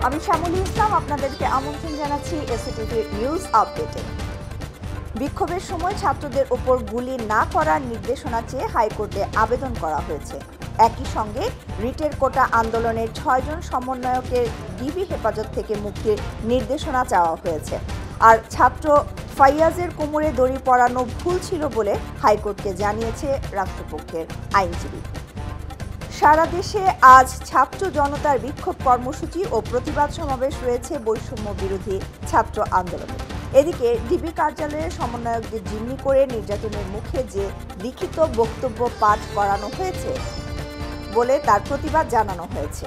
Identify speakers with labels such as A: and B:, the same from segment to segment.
A: আমি শ্যামলী ইসলাম আপনাদেরকে আমন্ত্রণ জানাচ্ছি এসএটিভি নিউজ আপডেটে। বিক্ষোভের সময় ছাত্রদের উপর গুলি না করার নির্দেশনা চেয়ে হাইকোর্টে আবেদন করা হয়েছে। একই সঙ্গে রিটের কোটা আন্দোলনের ৬ জন সমন্বয়কের ডিবি হেফাজত থেকে মুক্তির নির্দেশনা চাওয়া হয়েছে। আর ছাত্র ফাইয়াজের কোমরে দড়ি পরানো ভুল ছিল বলে হাইকোর্টকে জানিয়েছে রাষ্ট্রপক্ষের আইনজীবী। সারা দেশে আজ ছাত্র জনতার বিক্ষোভ কর্মসূচি ও প্রতিবাদ সমাবেশ রয়েছে বৈষম্য বিরোধী ছাত্র আন্দোলনে। এদিকে ডিবি কার্যালয়ের সমন্বয়কদের জিম্মি করে নির্যাতনের মুখে যে লিখিত বক্তব্য পাঠ করানো হয়েছে বলে তার প্রতিবাদ জানানো হয়েছে।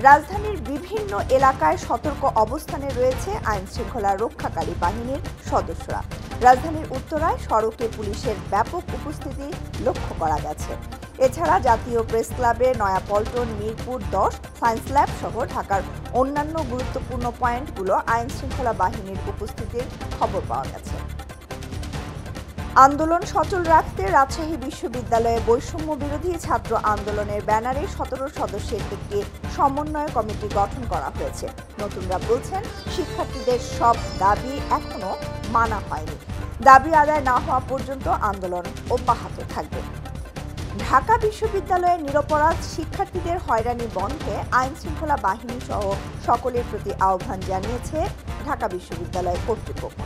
A: রাজধানীর বিভিন্ন এলাকায় সতর্ক অবস্থানে রয়েছে আইন শৃঙ্খলা রক্ষাকারী বাহিনীর সদস্যরা। রাজধানীর উত্তরায় সড়কে পুলিশের ব্যাপক উপস্থিতি লক্ষ্য করা গেছে। এছাড়া জাতীয় প্রেস ক্লাবে, নয়াপল্টন, মিরপুর 10, সায়েন্স ল্যাব সহ ঢাকার অন্যান্য গুরুত্বপূর্ণ পয়েন্টগুলো আইন শৃঙ্খলা বাহিনীর উপস্থিতির খবর পাওয়া গেছে। আন্দোলন সচল রাখতে রাজশাহী বিশ্ববিদ্যালয়ে বৈষম্য বিরোধী ছাত্র আন্দোলনের ব্যানারে 17 সদস্যের একটি সমন্বয় কমিটি গঠন করা হয়েছে। নতুনরা বলছেন, শিক্ষার্থীদের সব দাবি এখনো মানা হয়নি। দাবি আদায় না হওয়া পর্যন্ত আন্দোলন অব্যাহত থাকবে। ঢাকা বিশ্ববিদ্যালয়ের নিরপরাধ শিক্ষার্থীদের হয়রানি বন্ধে আইন শৃঙ্খলা বাহিনী সহ সকলের প্রতি আহ্বান জানিয়েছে ঢাকা বিশ্ববিদ্যালয় কর্তৃপক্ষ।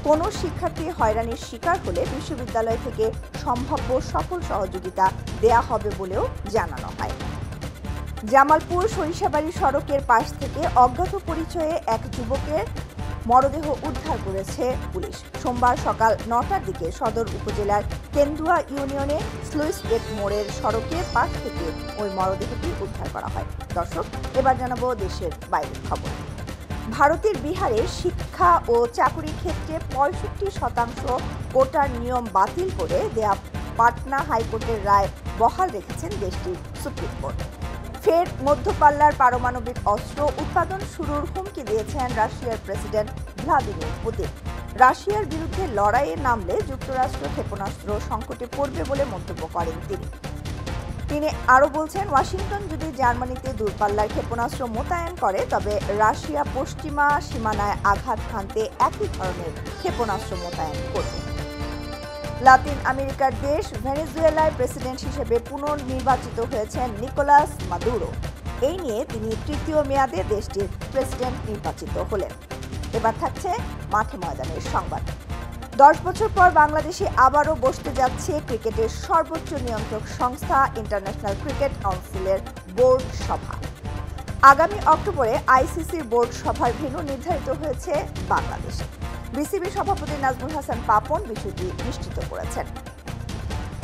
A: কোনো শিক্ষার্থী হয়রানির শিকার হলে বিশ্ববিদ্যালয় থেকে সম্ভাব্য সকল সহযোগিতা দেয়া হবে বলেও জানানো হয়। জামালপুর সরিষাবাড়ি সড়কের পাশ থেকে অজ্ঞাত পরিচয়ে এক যুবকের মরদেহ উদ্ধার করেছে পুলিশ। সোমবার সকাল 9টার দিকে সদর উপজেলার কেন্দুয়া ইউনিয়নে স্লুইস গেট মোড়ের সড়কের পাশ থেকে ওই মরদেহটি উদ্ধার করা হয়। দর্শক, এবার জানাবো দেশের বাইরের খবর। ভারতের বিহারে শিক্ষা ও চাকুরির ক্ষেত্রে 65% কোটার নিয়ম বাতিল করে দেয়া পাটনা হাইকোর্টের রায় বহাল রেখেছেন দেশটির সুপ্রিম কোর্ট। ফের মধ্যপাল্লার পারমাণবিক অস্ত্র উৎপাদন শুরুর হুমকি দিয়েছেন রাশিয়ার প্রেসিডেন্ট ভ্লাদিমির পুতিন। রাশিয়ার বিরুদ্ধে লড়াইয়ে নামলে যুক্তরাষ্ট্র ক্ষেপণাস্ত্র সংকটে পড়বে বলে মন্তব্য করেন তিনি আরও বলছেন, ওয়াশিংটন যদি জার্মানিতে দূরপাল্লার ক্ষেপণাস্ত্র মোতায়েন করে তবে রাশিয়া পশ্চিমা সীমানায় আঘাত হানতে একই ধরনের ক্ষেপণাস্ত্র মোতায়েন করবে। লাতিন আমেরিকার দেশ ভেনেজুয়েলায় প্রেসিডেন্ট হিসেবে পুনর্নির্বাচিত হয়েছেন নিকোলাস মাদুরো। এই নিয়ে তিনি তৃতীয় মেয়াদে দেশটির প্রেসিডেন্ট নির্বাচিত হলেন। এবার থাকছে মাঠে ময়দানের সংবাদ। 10 বছর পর বাংলাদেশে আবারও বসতে যাচ্ছে ক্রিকেটের সর্বোচ্চ নিয়ন্ত্রক সংস্থা ইন্টারন্যাশনাল ক্রিকেট কাউন্সিলের বোর্ড সভা। আগামী অক্টোবরে আইসিসির বোর্ড সভার ভেন্যু নির্ধারিত হয়েছে বাংলাদেশে। বিসিবি সভাপতি নাজমুল হাসান পাপন বিষয়টি নিশ্চিত করেছেন।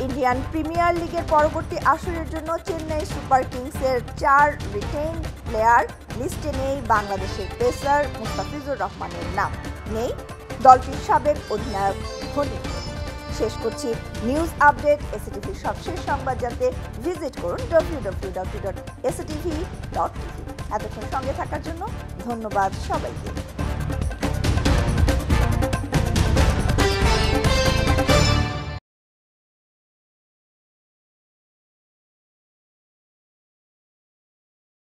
A: ইন্ডিয়ান প্রিমিয়ার লিগের পরবর্তী আসরের জন্য চেন্নাই সুপার কিংসের 4 রিটেইন প্লেয়ার লিস্টে নেই বাংলাদেশের পেসার মুস্তাফিজুর রহমানের নাম, নেই দলটির সাবেক অধিনায়ক ধোনি। শেষ করছি নিউজ আপডেট। এসএটিভির সবশেষ সংবাদ জানতে ভিজিট করুন www.sctv.tv। এতক্ষণ সঙ্গে থাকার জন্য ধন্যবাদ সবাইকে।